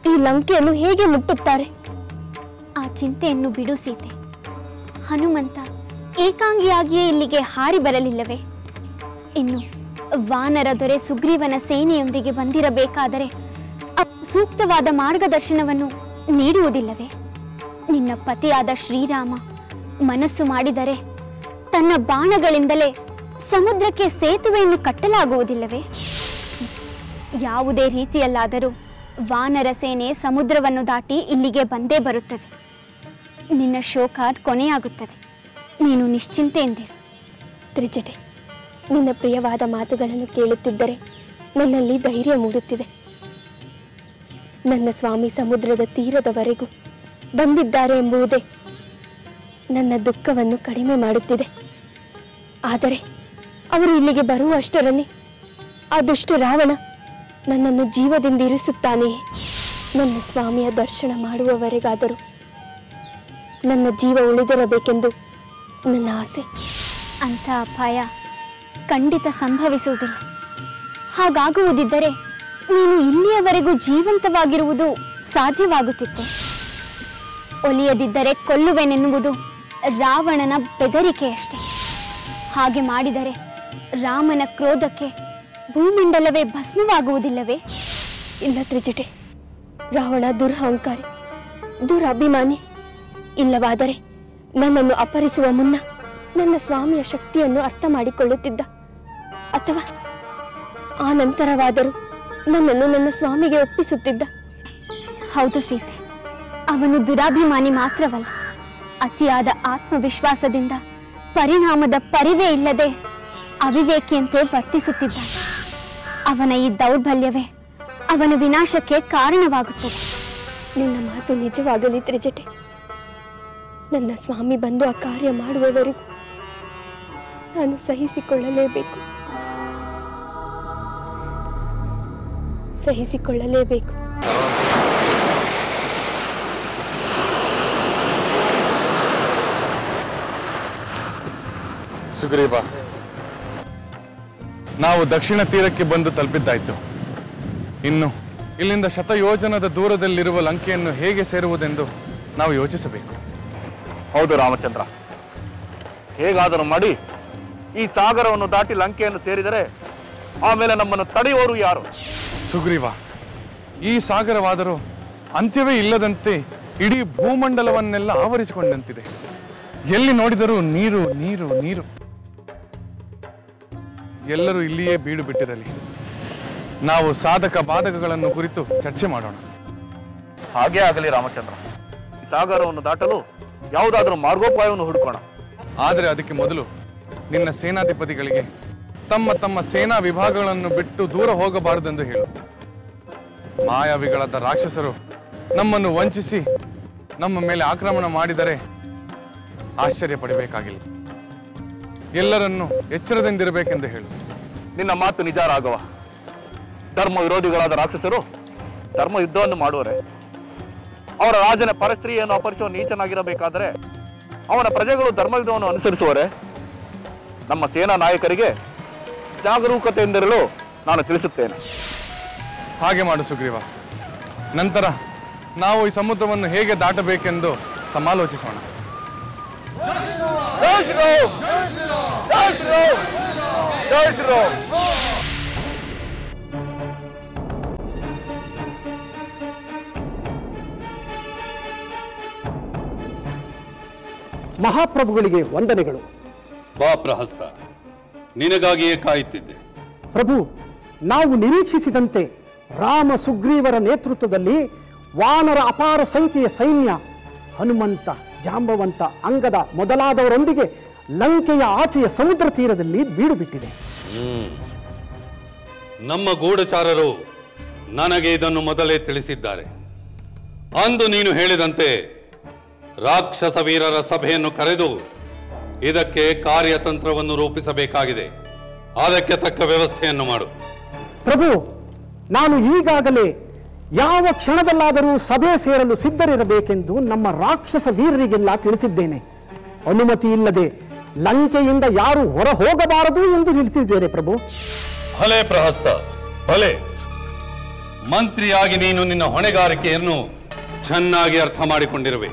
ಈ ಲಂಕೆಯನ್ನು ಹೇಗೆ ಮುಟ್ಟುತ್ತಾರೆ? ಆ ಚಿಂತೆಯನ್ನು ಬಿಡು ಸೀತೆ. ಹನುಮಂತ ಏಕಾಂಗಿಯಾಗಿಯೇ ಇಲ್ಲಿಗೆ ಹಾರಿ ಬರಲಿಲ್ಲವೇ? ಇನ್ನು ವಾನರ ದೊರೆ ಸುಗ್ರೀವನ ಸೇನೆಯೊಂದಿಗೆ ಬಂದಿರಬೇಕಾದರೆ ಸೂಕ್ತವಾದ ಮಾರ್ಗದರ್ಶನವನ್ನು ನೀಡುವುದಿಲ್ಲವೇ? ನಿನ್ನ ಪತಿಯಾದ ಶ್ರೀರಾಮ ಮನಸ್ಸು ಮಾಡಿದರೆ ತನ್ನ ಬಾಣಗಳಿಂದಲೇ ಸಮುದ್ರಕ್ಕೆ ಸೇತುವೆಯನ್ನು ಕಟ್ಟಲಾಗುವುದಿಲ್ಲವೇ? ಯಾವುದೇ ರೀತಿಯಲ್ಲಾದರೂ ವಾನರ ಸೇನೆ ಸಮುದ್ರವನ್ನು ದಾಟಿ ಇಲ್ಲಿಗೆ ಬಂದೇ ಬರುತ್ತದೆ. ನಿನ್ನ ಶೋಕ ಕೊನೆಯಾಗುತ್ತದೆ. ನೀನು ನಿಶ್ಚಿಂತೆಯಿಂದಿರು. ತ್ರಿಜಟೆ, ನಿನ್ನ ಪ್ರಿಯವಾದ ಮಾತುಗಳನ್ನು ಕೇಳುತ್ತಿದ್ದರೆ ನನ್ನಲ್ಲಿ ಧೈರ್ಯ ಮೂಡುತ್ತಿದೆ. ನನ್ನ ಸ್ವಾಮಿ ಸಮುದ್ರದ ತೀರದವರೆಗೂ ಬಂದಿದ್ದಾರೆ ಎಂಬುದೇ ನನ್ನ ದುಃಖವನ್ನು ಕಡಿಮೆ ಮಾಡುತ್ತಿದೆ. ಆದರೆ ಅವರು ಇಲ್ಲಿಗೆ ಬರುವಷ್ಟರಲ್ಲಿ ಆ ದುಷ್ಟ ರಾವಣ ನನ್ನನ್ನು ಜೀವದಿಂದ ಇರಿಸುತ್ತಾನೆಯೇ? ನನ್ನ ಸ್ವಾಮಿಯ ದರ್ಶನ ಮಾಡುವವರೆಗಾದರೂ ನನ್ನ ಜೀವ ಉಳಿದಿರಬೇಕೆಂದು ನನ್ನ ಆಸೆ. ಅಂಥ ಅಪಾಯ ಖಂಡಿತ ಸಂಭವಿಸುವುದಿಲ್ಲ. ಹಾಗಾಗುವುದಿದ್ದರೆ ನೀನು ಇಲ್ಲಿಯವರೆಗೂ ಜೀವಂತವಾಗಿರುವುದು ಸಾಧ್ಯವಾಗುತ್ತಿತ್ತು. ಒಲಿಯದಿದ್ದರೆ ಕೊಲ್ಲುವೆನೆನ್ನುವುದು ರಾವಣನ ಬೆದರಿಕೆಯಷ್ಟೇ. ಹಾಗೆ ಮಾಡಿದರೆ ರಾಮನ ಕ್ರೋಧಕ್ಕೆ ಭೂಮಂಡಲವೇ ಭಸ್ಮವಾಗುವುದಿಲ್ಲವೇ? ಇಲ್ಲ ತ್ರಿಜಟೆ, ರಾವಣ ದುರಹಂಕಾರಿ, ದುರಭಿಮಾನಿ. ಇಲ್ಲವಾದರೆ ನನ್ನನ್ನು ಅಪಹರಿಸುವ ಮುನ್ನ ನನ್ನ ಸ್ವಾಮಿಯ ಶಕ್ತಿಯನ್ನು ಅರ್ಥ ಮಾಡಿಕೊಳ್ಳುತ್ತಿದ್ದ. ಅಥವಾ ಆ ನಂತರವಾದರೂ ನನ್ನನ್ನು ನನ್ನ ಸ್ವಾಮಿಗೆ ಒಪ್ಪಿಸುತ್ತಿದ್ದ. ಹೌದು ಸೀತೆ, ಅವನು ದುರಾಭಿಮಾನಿ ಮಾತ್ರವಲ್ಲ, ಅತಿಯಾದ ಆತ್ಮವಿಶ್ವಾಸದಿಂದ ಪರಿಣಾಮದ ಪರಿವೇ ಇಲ್ಲದೆ ಅವಿವೇಕಿಯಂತೆ ವರ್ತಿಸುತ್ತಿದ್ದಾನೆ. ಅವನ ಈ ದೌರ್ಬಲ್ಯವೇ ಅವನ ವಿನಾಶಕ್ಕೆ ಕಾರಣವಾಗುತ್ತದೆ. ನಿನ್ನ ಮಾತು ನಿಜವಾಗಲಿ ತ್ರಿಜಟೆ. ನನ್ನ ಸ್ವಾಮಿ ಬಂದು ಆ ಕಾರ್ಯ ಮಾಡುವವರೆಗೂ ನಾನು ಸಹಿಸಿಕೊಳ್ಳಲೇಬೇಕು. ಸುಗ್ರೀವ, ನಾವು ದಕ್ಷಿಣ ತೀರಕ್ಕೆ ಬಂದು ತಲುಪಿದ್ದಾಯ್ತು. ಇನ್ನು ಇಲ್ಲಿಂದ ಶತಯೋಜನದ ದೂರದಲ್ಲಿರುವ ಲಂಕೆಯನ್ನು ಹೇಗೆ ಸೇರುವುದೆಂದು ನಾವು ಯೋಚಿಸಬೇಕು. ಹೌದು ರಾಮಚಂದ್ರ, ಹೇಗಾದರೂ ಮಾಡಿ ಈ ಸಾಗರವನ್ನು ದಾಟಿ ಲಂಕೆಯನ್ನು ಸೇರಿದರೆ ಆಮೇಲೆ ನಮ್ಮನ್ನು ತಡೆಯುವವರು ಯಾರು? ಸುಗ್ರೀವ, ಈ ಸಾಗರವಾದರೂ ಅಂತ್ಯವೇ ಇಲ್ಲದಂತೆ ಇಡೀ ಭೂಮಂಡಲವನ್ನೆಲ್ಲ ಆವರಿಸಿಕೊಂಡಂತಿದೆ. ಎಲ್ಲಿ ನೋಡಿದರೂ ನೀರು ನೀರು ನೀರು. ಎಲ್ಲರೂ ಇಲ್ಲಿಯೇ ಬೀಡು ಬಿಟ್ಟಿರಲಿ. ನಾವು ಸಾಧಕ ಬಾಧಕಗಳನ್ನು ಕುರಿತು ಚರ್ಚೆ ಮಾಡೋಣ. ಹಾಗೇ ಆಗಲಿ ರಾಮಚಂದ್ರ. ಈ ಸಾಗರವನ್ನು ದಾಟಲು ಯಾವುದಾದ್ರೂ ಮಾರ್ಗೋಪಾಯವನ್ನು ಹುಡುಕೋಣ. ಆದರೆ ಅದಕ್ಕೆ ಮೊದಲು ನಿನ್ನ ಸೇನಾಧಿಪತಿಗಳಿಗೆ ತಮ್ಮ ತಮ್ಮ ಸೇನಾ ವಿಭಾಗಗಳನ್ನು ಬಿಟ್ಟು ದೂರ ಹೋಗಬಾರದೆಂದು ಹೇಳು. ಮಾಯಾವಿಗಳಾದ ರಾಕ್ಷಸರು ನಮ್ಮನ್ನು ವಂಚಿಸಿ ನಮ್ಮ ಮೇಲೆ ಆಕ್ರಮಣ ಮಾಡಿದರೆ ಆಶ್ಚರ್ಯ ಪಡಬೇಕಾಗಿಲ್ಲ. ಎಲ್ಲರನ್ನೂ ಎಚ್ಚರದಿಂದಿರಬೇಕೆಂದು ಹೇಳು. ನಿನ್ನ ಮಾತು ನಿಜ ರಾಘವ. ಧರ್ಮ ವಿರೋಧಿಗಳಾದ ರಾಕ್ಷಸರು ಧರ್ಮ ಯುದ್ಧವನ್ನು ಮಾಡುವರೆ. ಅವರ ರಾಜನ ಪರಸ್ತ್ರೀಯನ್ನು ಅಪರಿಸುವ ನೀಚನಾಗಿರಬೇಕಾದರೆ ಅವನ ಪ್ರಜೆಗಳು ಧರ್ಮಯುದ್ಧವನ್ನು ಅನುಸರಿಸುವರೆ. ನಮ್ಮ ಸೇನಾ ನಾಯಕರಿಗೆ ಜಾಗರೂಕತೆಯಿಂದಿರಲು ನಾನು ತಿಳಿಸುತ್ತೇನೆ. ಹಾಗೆ ಮಾಡು ಸುಗ್ರೀವ. ನಂತರ ನಾವು ಈ ಸಮುದ್ರವನ್ನು ಹೇಗೆ ದಾಟಬೇಕೆಂದು ಸಮಾಲೋಚಿಸೋಣ. ಜೈ ಶ್ರೀರಾಮ್! ಜೈ ಶ್ರೀರಾಮ್! ಜೈ ಶ್ರೀರಾಮ್! ಮಹಾಪ್ರಭುಗಳಿಗೆ ವಂದನೆಗಳು. ಬಾ ಪ್ರಹಸ್ತ, ನಿನಗಾಗಿಯೇ ಕಾಯುತ್ತಿದ್ದೆ. ಪ್ರಭು, ನಾವು ನಿರೀಕ್ಷಿಸಿದಂತೆ ರಾಮ ಸುಗ್ರೀವರ ನೇತೃತ್ವದಲ್ಲಿ ವಾನರ ಅಪಾರ ಸಂಖ್ಯೆಯ ಸೈನ್ಯ ಹನುಮಂತ, ಜಾಂಬವಂತ, ಅಂಗದ ಮೊದಲಾದವರೊಂದಿಗೆ ಲಂಕೆಯ ಆಚೆಯ ಸಮುದ್ರ ತೀರದಲ್ಲಿ ಬೀಡು ಬಿಟ್ಟಿದೆ. ನಮ್ಮ ಗೂಢಚಾರರು ನನಗೆ ಇದನ್ನು ಮೊದಲೇ ತಿಳಿಸಿದ್ದಾರೆ. ಅಂದು ನೀನು ಹೇಳಿದಂತೆ ರಾಕ್ಷಸ ವೀರರ ಸಭೆಯನ್ನು ಕರೆದು ಇದಕ್ಕೆ ಕಾರ್ಯತಂತ್ರವನ್ನು ರೂಪಿಸಬೇಕಾಗಿದೆ. ಅದಕ್ಕೆ ತಕ್ಕ ವ್ಯವಸ್ಥೆಯನ್ನು ಮಾಡು. ಪ್ರಭು, ನಾನು ಈಗಾಗಲೇ ಯಾವ ಕ್ಷಣದಲ್ಲಾದರೂ ಸಭೆ ಸೇರಲು ಸಿದ್ಧರಿರಬೇಕೆಂದು ನಮ್ಮ ರಾಕ್ಷಸ ವೀರರಿಗೆಲ್ಲ ತಿಳಿಸಿದ್ದೇನೆ. ಅನುಮತಿ ಇಲ್ಲದೆ ಲಂಕೆಯಿಂದ ಯಾರು ಹೊರ ಹೋಗಬಾರದು ಎಂದು ತಿಳಿಸಿದ್ದೇನೆ ಪ್ರಭು. ಭಲೆ ಪ್ರಹಸ್ತ, ಭಲೆ. ಮಂತ್ರಿಯಾಗಿ ನೀನು ನಿನ್ನ ಹೊಣೆಗಾರಿಕೆಯನ್ನು ಚೆನ್ನಾಗಿ ಅರ್ಥ ಮಾಡಿಕೊಂಡಿರುವೆ.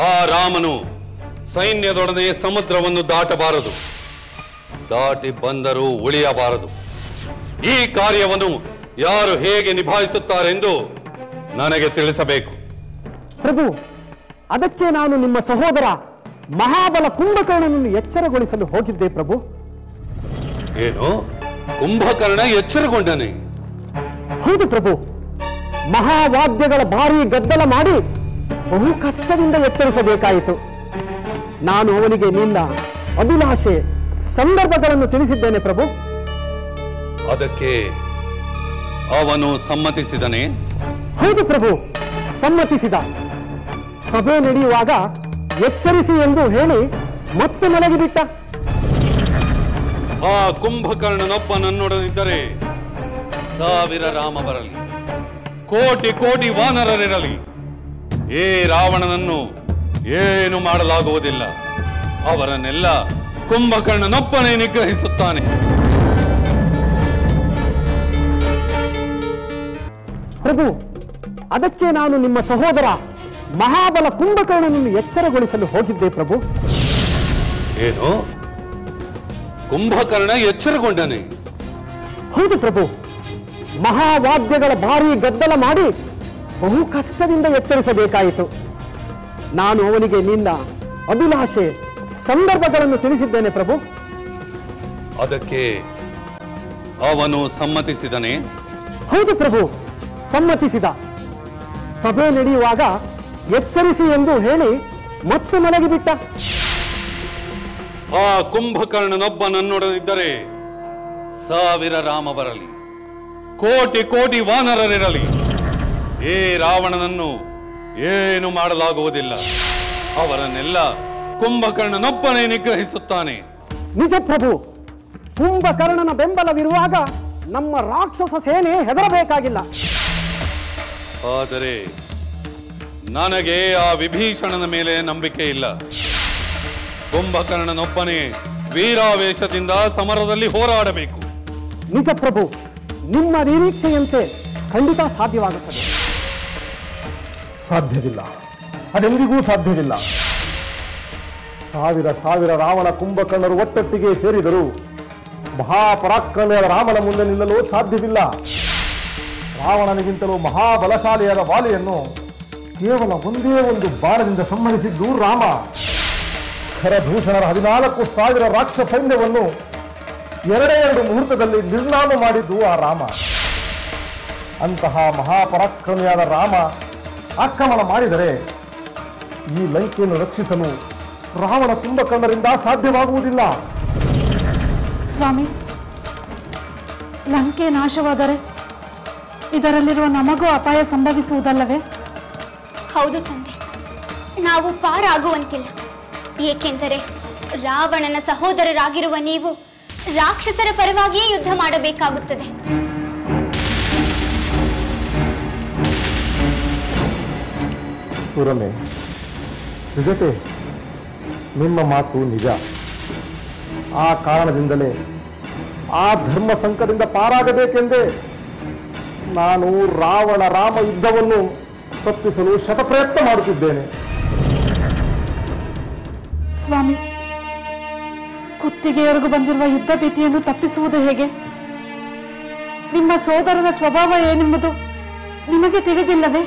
ಆ ರಾಮನು ಸೈನ್ಯದೊಡನೆ ಸಮುದ್ರವನ್ನು ದಾಟಬಾರದು, ದಾಟಿ ಬಂದರೂ ಉಳಿಯಬಾರದು. ಈ ಕಾರ್ಯವನ್ನು ಯಾರು ಹೇಗೆ ನಿಭಾಯಿಸುತ್ತಾರೆಂದು ನನಗೆ ತಿಳಿಸಬೇಕು. ಪ್ರಭು, ಅದಕ್ಕೆ ನಾನು ನಿಮ್ಮ ಸಹೋದರ ಮಹಾಬಲ ಕುಂಭಕರ್ಣನನ್ನು ಎಚ್ಚರಗೊಳಿಸಲು ಹೋಗಿದ್ದೆ ಪ್ರಭು. ಏನು, ಕುಂಭಕರ್ಣ ಎಚ್ಚರಗೊಂಡನೆ? ಹೌದು ಪ್ರಭು. ಮಹಾವಾದ್ಯಗಳ ಭಾರಿ ಗದ್ದಲ ಮಾಡಿ ಬಹು ಕಷ್ಟದಿಂದ ಎಚ್ಚರಿಸಬೇಕಾಯಿತು. ನಾನು ಅವನಿಗೆ ನಿನ್ನ ಅಭಿಲಾಷೆ ಸಂದರ್ಭಗಳನ್ನು ತಿಳಿಸಿದ್ದೇನೆ ಪ್ರಭು. ಅದಕ್ಕೆ ಅವನು ಸಮ್ಮತಿಸಿದನೆ? ಹೌದು ಪ್ರಭು, ಸಮ್ಮತಿಸಿದ. ಸಭೆ ನಡೆಯುವಾಗ ಎಚ್ಚರಿಸಿ ಎಂದು ಹೇಳಿ ಮತ್ತೆ ಮಲಗಿಬಿಟ್ಟ. ಆ ಕುಂಭಕರ್ಣನೊಬ್ಬ ನನ್ನೊಡನಿದ್ದರೆ 1000 ರಾಮ ಬರಲಿ, ಕೋಟಿ ಕೋಟಿ ವಾನರರಿರಲಿ, ಈ ರಾವಣನನ್ನು ಏನು ಮಾಡಲಾಗುವುದಿಲ್ಲ. ಅವರನ್ನೆಲ್ಲ ಕುಂಭಕರ್ಣನೊಬ್ಬನೇ ನಿಗ್ರಹಿಸುತ್ತಾನೆ. ಪ್ರಭು, ಅದಕ್ಕೆ ನಾನು ನಿಮ್ಮ ಸಹೋದರ ಮಹಾಬಲ ಕುಂಭಕರ್ಣನನ್ನು ಎಚ್ಚರಗೊಳಿಸಲು ಹೋಗಿದ್ದೆ ಪ್ರಭು. ಏನು, ಕುಂಭಕರ್ಣ ಎಚ್ಚರಗೊಂಡನೆ? ಹೌದು ಪ್ರಭು. ಮಹಾವಾದ್ಯಗಳ ಭಾರಿ ಗದ್ದಲ ಮಾಡಿ ಬಹು ಕಷ್ಟದಿಂದ ಎಚ್ಚರಿಸಬೇಕಾಯಿತು. ನಾನು ಅವನಿಗೆ ನಿನ್ನ ಅಭಿಲಾಷೆ ಸಂದರ್ಭಗಳನ್ನು ತಿಳಿಸಿದ್ದೇನೆ ಪ್ರಭು. ಅದಕ್ಕೆ ಅವನು ಸಮ್ಮತಿಸಿದನೆ? ಹೌದು ಪ್ರಭು, ಸಮ್ಮತಿಸಿದ. ಸಭೆ ನಡೆಯುವಾಗ ಎಚ್ಚರಿಸಿ ಎಂದು ಹೇಳಿ ಮತ್ತೆ ಮಲಗಿಬಿಟ್ಟ. ಆ ಕುಂಭಕರ್ಣನೊಬ್ಬ ನನ್ನೊಡನಿದ್ದರೆ 1000 ರಾಮ ಬರಲಿ, ಕೋಟಿ ಕೋಟಿ ವಾನರರಿರಲಿ, ಈ ರಾವಣನನ್ನು ಏನು ಮಾಡಲಾಗುವುದಿಲ್ಲ. ಅವರನ್ನೆಲ್ಲ ಕುಂಭಕರ್ಣನೊಬ್ಬನೇ ನಿಗ್ರಹಿಸುತ್ತಾನೆ. ನಿಜ ಪ್ರಭು. ಕುಂಭಕರ್ಣನ ಬೆಂಬಲವಿರುವಾಗ ನಮ್ಮ ರಾಕ್ಷಸ ಸೇನೆ ಹೆದರಬೇಕಾಗಿಲ್ಲ. ಆದರೆ ನನಗೆ ಆ ವಿಭೀಷಣನ ಮೇಲೆ ನಂಬಿಕೆ ಇಲ್ಲ. ಕುಂಭಕರ್ಣನೊಬ್ಬನೇ ವೀರಾವೇಶದಿಂದ ಸಮರದಲ್ಲಿ ಹೋರಾಡಬೇಕು. ನಿಜ ಪ್ರಭು, ನಿಮ್ಮ ನಿರೀಕ್ಷೆಯಂತೆ ಖಂಡಿತ ಸಾಧ್ಯವಾಗುತ್ತದೆ. ಸಾಧ್ಯವಿಲ್ಲ, ಅದೆಂದಿಗೂ ಸಾಧ್ಯವಿಲ್ಲ. 1000 ರಾವಣ ಕುಂಭಕರ್ಣರು ಒಟ್ಟೊಟ್ಟಿಗೆ ಸೇರಿದರು ಮಹಾಪರಾಕ್ರಮಿಯಾದ ರಾಮನ ಮುಂದೆ ನಿಲ್ಲಲು ಸಾಧ್ಯವಿಲ್ಲ. ರಾವಣನಿಗಿಂತಲೂ ಮಹಾಬಲಶಾಲಿಯಾದ ವಾಲಿಯನ್ನು ಕೇವಲ ಒಂದೇ ಒಂದು ಬಾಣದಿಂದ ಸಂಹರಿಸಿದ್ದು ರಾಮ. ಖರದೂಷಣರ 14,000 ರಾಕ್ಷಸ ಸೈನ್ಯವನ್ನು 2 ಮುಹೂರ್ತದಲ್ಲಿ ನಿರ್ನಾಮ ಮಾಡಿದ್ದು ಆ ರಾಮ. ಅಂತಹ ಮಹಾಪರಾಕ್ರಮಿಯಾದ ರಾಮ ಆಕ್ರಮಣ ಮಾಡಿದರೆ ಈ ಲಂಕೆಯನ್ನು ರಕ್ಷಿಸಲು ರಾವಣ ಕುಂಭಕರ್ಣರಿಂದ ಸಾಧ್ಯವಾಗುವುದಿಲ್ಲ. ಸ್ವಾಮಿ, ಲಂಕೆ ನಾಶವಾದರೆ ಇದರಲ್ಲಿರುವ ನಮಗೂ ಅಪಾಯ ಸಂಭವಿಸುವುದಲ್ಲವೇ? ಹೌದು ತಂದೆ, ನಾವು ಪಾರಾಗುವಂತಿಲ್ಲ. ಏಕೆಂದರೆ ರಾವಣನ ಸಹೋದರರಾಗಿರುವ ನೀವು ರಾಕ್ಷಸರ ಪರವಾಗಿಯೇ ಯುದ್ಧ ಮಾಡಬೇಕಾಗುತ್ತದೆ. ಸುರಮೆ, ಜೊತೆ ನಿಮ್ಮ ಮಾತು ನಿಜ. ಆ ಕಾರಣದಿಂದಲೇ ಆ ಧರ್ಮ ಸಂಕಟದಿಂದ ಪಾರಾಗಬೇಕೆಂದೇ ನಾನು ರಾವಣ ರಾಮ ಯುದ್ಧವನ್ನು ತಪ್ಪಿಸಲು ಶತಪ್ರಯತ್ನ ಮಾಡುತ್ತಿದ್ದೇನೆ. ಸ್ವಾಮಿ, ಕುತ್ತಿಗೆಯವರೆಗೂ ಬಂದಿರುವ ಯುದ್ಧ ಭೀತಿಯನ್ನು ತಪ್ಪಿಸುವುದು ಹೇಗೆ? ನಿಮ್ಮ ಸೋದರನ ಸ್ವಭಾವ ಏನೆಂಬುದು ನಿಮಗೆ ತಿಳಿದಿಲ್ಲವೇ?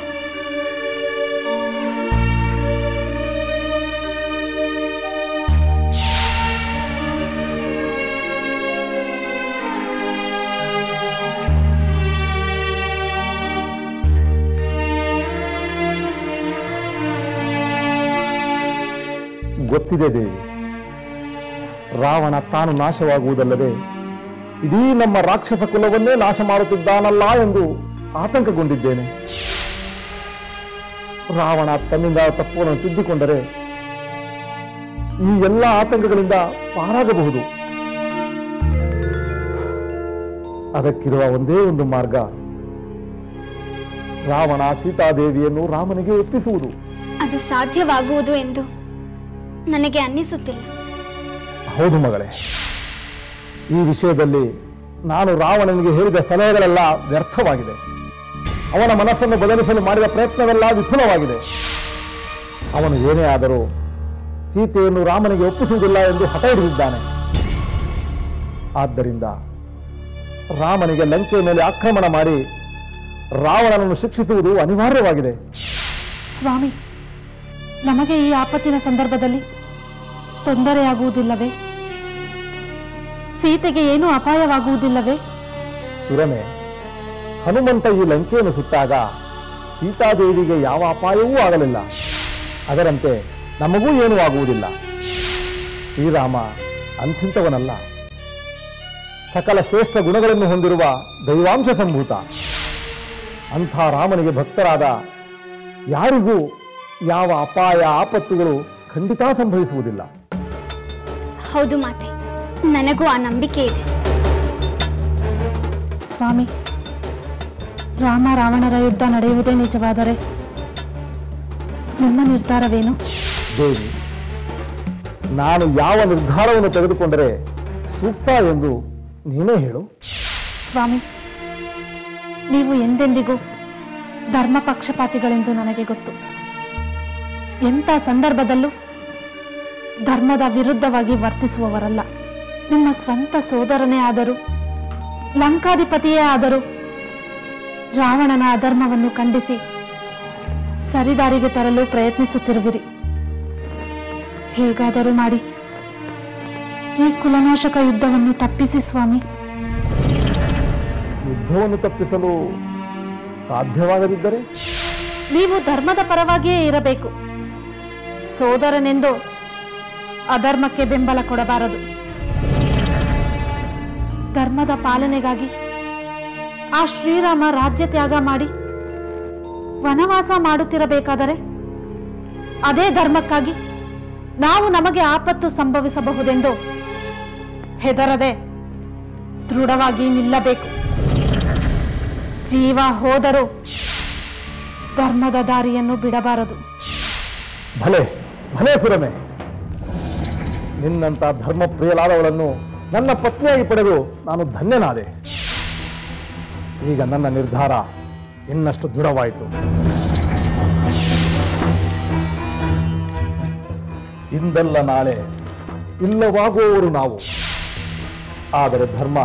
ಗೊತ್ತಿದೆ ದೇವಿ, ರಾವಣ ತಾನು ನಾಶವಾಗುವುದಲ್ಲದೆ ಇಡೀ ನಮ್ಮ ರಾಕ್ಷಸ ಕುಲವನ್ನೇ ನಾಶ ಮಾಡುತ್ತಿದ್ದಾನಲ್ಲ ಎಂದು ಆತಂಕಗೊಂಡಿದ್ದೇನೆ. ರಾವಣ ತನ್ನಿಂದ ತಪ್ಪನ್ನು ತಿದ್ದಿಕೊಂಡರೆ ಈ ಎಲ್ಲ ಆತಂಕಗಳಿಂದ ಪಾರಾಗಬಹುದು. ಅದಕ್ಕಿರುವ ಒಂದೇ ಒಂದು ಮಾರ್ಗ, ರಾವಣ ಸೀತಾದೇವಿಯನ್ನು ರಾಮನಿಗೆ ಒಪ್ಪಿಸುವುದು. ಅದು ಸಾಧ್ಯವಾಗುವುದು ಎಂದು ನನಗೆ ಅನ್ನಿಸುತ್ತಿಲ್ಲ. ಹೌದು ಮಗಳೇ, ಈ ವಿಷಯದಲ್ಲಿ ನಾನು ರಾವಣನಿಗೆ ಹೇಳಿದ ಸಲಹೆಗಳೆಲ್ಲ ವ್ಯರ್ಥವಾಗಿದೆ. ಅವನ ಮನಸ್ಸನ್ನು ಬದಲಿಸಲು ಮಾಡಿದ ಪ್ರಯತ್ನವೆಲ್ಲ ವಿಫಲವಾಗಿದೆ. ಅವನು ಏನೇ ಆದರೂ ಸೀತೆಯನ್ನು ರಾಮನಿಗೆ ಒಪ್ಪಿಸುವುದಿಲ್ಲ ಎಂದು ಹಠ ಹಿಡಿದಿದ್ದಾನೆ. ಆದ್ದರಿಂದ ರಾಮನಿಗೆ ಲಂಕೆಯ ಮೇಲೆ ಆಕ್ರಮಣ ಮಾಡಿ ರಾವಣನನ್ನು ಶಿಕ್ಷಿಸುವುದು ಅನಿವಾರ್ಯವಾಗಿದೆ. ಸ್ವಾಮಿ, ನಮಗೆ ಈ ಆಪತ್ತಿನ ಸಂದರ್ಭದಲ್ಲಿ ತೊಂದರೆಯಾಗುವುದಿಲ್ಲವೇ? ಸೀತೆಗೆ ಏನೂ ಅಪಾಯವಾಗುವುದಿಲ್ಲವೇ? ಸುರಮೆ, ಹನುಮಂತ ಈ ಲಂಕೆಯನ್ನು ಸುಟ್ಟಾಗ ಸೀತಾದೇವಿಗೆ ಯಾವ ಅಪಾಯವೂ ಆಗಲಿಲ್ಲ. ಅದರಂತೆ ನಮಗೂ ಏನೂ ಆಗುವುದಿಲ್ಲ. ಶ್ರೀರಾಮ ಅಂಥಿಂತವನಲ್ಲ. ಸಕಲ ಶ್ರೇಷ್ಠ ಗುಣಗಳನ್ನು ಹೊಂದಿರುವ ದೈವಾಂಶ ಸಂಭೂತ. ಅಂಥ ರಾಮನಿಗೆ ಭಕ್ತರಾದ ಯಾರಿಗೂ ಯಾವ ಅಪಾಯ ಆಪತ್ತುಗಳು ಖಂಡಿತ ಸಂಭವಿಸುವುದಿಲ್ಲ. ಹೌದು ಮಾತೆ, ನನಗೂ ಆ ನಂಬಿಕೆ ಇದೆ. ಸ್ವಾಮಿ, ರಾಮ ರಾವಣರ ಯುದ್ಧ ನಡೆಯುವುದೇ ನಿಜವಾದರೆ ನಿಮ್ಮ ನಿರ್ಧಾರವೇನು? ದೇವಿ, ನಾನು ಯಾವ ನಿರ್ಧಾರವನ್ನು ತೆಗೆದುಕೊಂಡರೆ ಸೂಕ್ತ ಎಂದು ನೀನೇ ಹೇಳು. ಸ್ವಾಮಿ, ನೀವು ಎಂದೆಂದಿಗೂ ಧರ್ಮ ಪಕ್ಷಪಾತಿಗಳೆಂದು ನನಗೆ ಗೊತ್ತು. ಎಂಥ ಸಂದರ್ಭದಲ್ಲೂ ಧರ್ಮದ ವಿರುದ್ಧವಾಗಿ ವರ್ತಿಸುವವರಲ್ಲ. ನಿಮ್ಮ ಸ್ವಂತ ಸೋದರನೇ ಆದರೂ, ಲಂಕಾಧಿಪತಿಯೇ ಆದರೂ ರಾವಣನ ಅಧರ್ಮವನ್ನು ಖಂಡಿಸಿ ಸರಿದಾರಿಗೆ ತರಲು ಪ್ರಯತ್ನಿಸುತ್ತಿರುವಿರಿ. ಹೇಗಾದರೂ ಮಾಡಿ ಈ ಕುಲನಾಶಕ ಯುದ್ಧವನ್ನು ತಪ್ಪಿಸಿ ಸ್ವಾಮಿ. ಯುದ್ಧವನ್ನು ತಪ್ಪಿಸಲು ಸಾಧ್ಯವಾಗದಿದ್ದರೆ? ನೀವು ಧರ್ಮದ ಪರವಾಗಿಯೇ ಇರಬೇಕು. ಸೋದರನೆಂದು ಅಧರ್ಮಕ್ಕೆ ಬೆಂಬಲ ಕೊಡಬಾರದು. ಧರ್ಮದ ಪಾಲನೆಗಾಗಿ ಆ ಶ್ರೀರಾಮ ರಾಜ್ಯ ತ್ಯಾಗ ಮಾಡಿ ವನವಾಸ ಮಾಡುತ್ತಿರಬೇಕಾದರೆ ಅದೇ ಧರ್ಮಕ್ಕಾಗಿ ನಾವು ನಮಗೆ ಆಪತ್ತು ಸಂಭವಿಸಬಹುದೆಂದು ಹೆದರದೆ ದೃಢವಾಗಿ ನಿಲ್ಲಬೇಕು. ಜೀವ ಹೋದರೂ ಧರ್ಮದ ದಾರಿಯನ್ನು ಬಿಡಬಾರದು. ಭಲೆ ಭಲೆ ಸುರಮೆ, ನಿನ್ನಂತ ಧರ್ಮಪ್ರಿಯಲಾದವಳನ್ನು ನನ್ನ ಪತ್ನಿಯಾಗಿ ಪಡೆದು ನಾನು ಧನ್ಯನಾದೆ. ಈಗ ನನ್ನ ನಿರ್ಧಾರ ಇನ್ನಷ್ಟು ದೃಢವಾಯಿತು. ಇಂದಲ್ಲ ನಾಳೆ ಇಲ್ಲವಾಗುವವರು ನಾವು. ಆದರೆ ಧರ್ಮ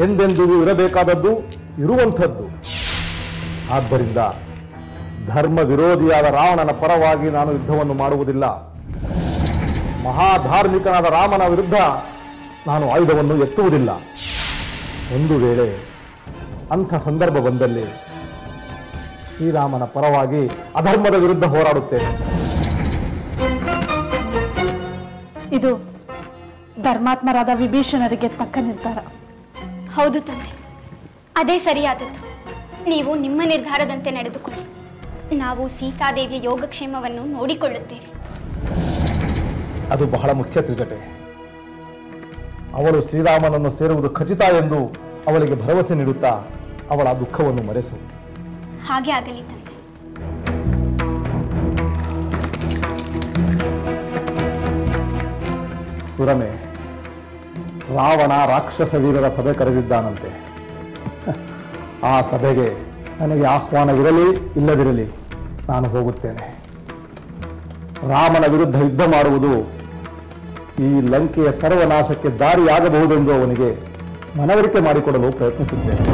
ಎಂದೆಂದಿಗೂ ಇರಬೇಕಾದದ್ದು, ಇರುವಂಥದ್ದು. ಆದ್ದರಿಂದ ಧರ್ಮ ವಿರೋಧಿಯಾದ ರಾವಣನ ಪರವಾಗಿ ನಾನು ಯುದ್ಧವನ್ನು ಮಾಡುವುದಿಲ್ಲ. ಮಹಾಧಾರ್ಮಿಕನಾದ ರಾಮನ ವಿರುದ್ಧ ನಾನು ಆಯುಧವನ್ನು ಎತ್ತುವುದಿಲ್ಲ. ಒಂದು ವೇಳೆ ಅಂಥ ಸಂದರ್ಭ ಬಂದಲ್ಲಿ ಶ್ರೀರಾಮನ ಪರವಾಗಿ ಅಧರ್ಮದ ವಿರುದ್ಧ ಹೋರಾಡುತ್ತೇನೆ. ಇದು ಧರ್ಮಾತ್ಮರಾದ ವಿಭೀಷಣರಿಗೆ ತಕ್ಕ ನಿರ್ಧಾರ. ಹೌದು ತಂದೆ, ಅದೇ ಸರಿಯಾದದ್ದು. ನೀವು ನಿಮ್ಮ ನಿರ್ಧಾರದಂತೆ ನಡೆದುಕೊಳ್ಳಿ. ನಾವು ಸೀತಾದೇವಿಯ ಯೋಗಕ್ಷೇಮವನ್ನು ನೋಡಿಕೊಳ್ಳುತ್ತೇವೆ. ಅದು ಬಹಳ ಮುಖ್ಯ ತ್ರಿಜಟೆ. ಅವಳು ಶ್ರೀರಾಮನನ್ನು ಸೇರುವುದು ಖಚಿತ ಎಂದು ಅವಳಿಗೆ ಭರವಸೆ ನೀಡುತ್ತಾ ಅವಳ ದುಃಖವನ್ನು ಮರೆಸು. ಹಾಗೆ ಆಗಲಿ ತಂದೆ. ಸುರಮೆ, ರಾವಣ ರಾಕ್ಷಸ ವೀರರ ಸಭೆ ಕರೆದಿದ್ದಾನಂತೆ. ಆ ಸಭೆಗೆ ನನಗೆ ಆಹ್ವಾನವಿರಲಿ ಇಲ್ಲದಿರಲಿ ನಾನು ಹೋಗುತ್ತೇನೆ. ರಾಮನ ವಿರುದ್ಧ ಯುದ್ಧ ಮಾಡುವುದು ಈ ಲಂಕೆಯ ಸರ್ವನಾಶಕ್ಕೆ ದಾರಿಯಾಗಬಹುದೆಂದು ಅವನಿಗೆ ಮನವರಿಕೆ ಮಾಡಿಕೊಡಲು ಪ್ರಯತ್ನಿಸುತ್ತೇನೆ.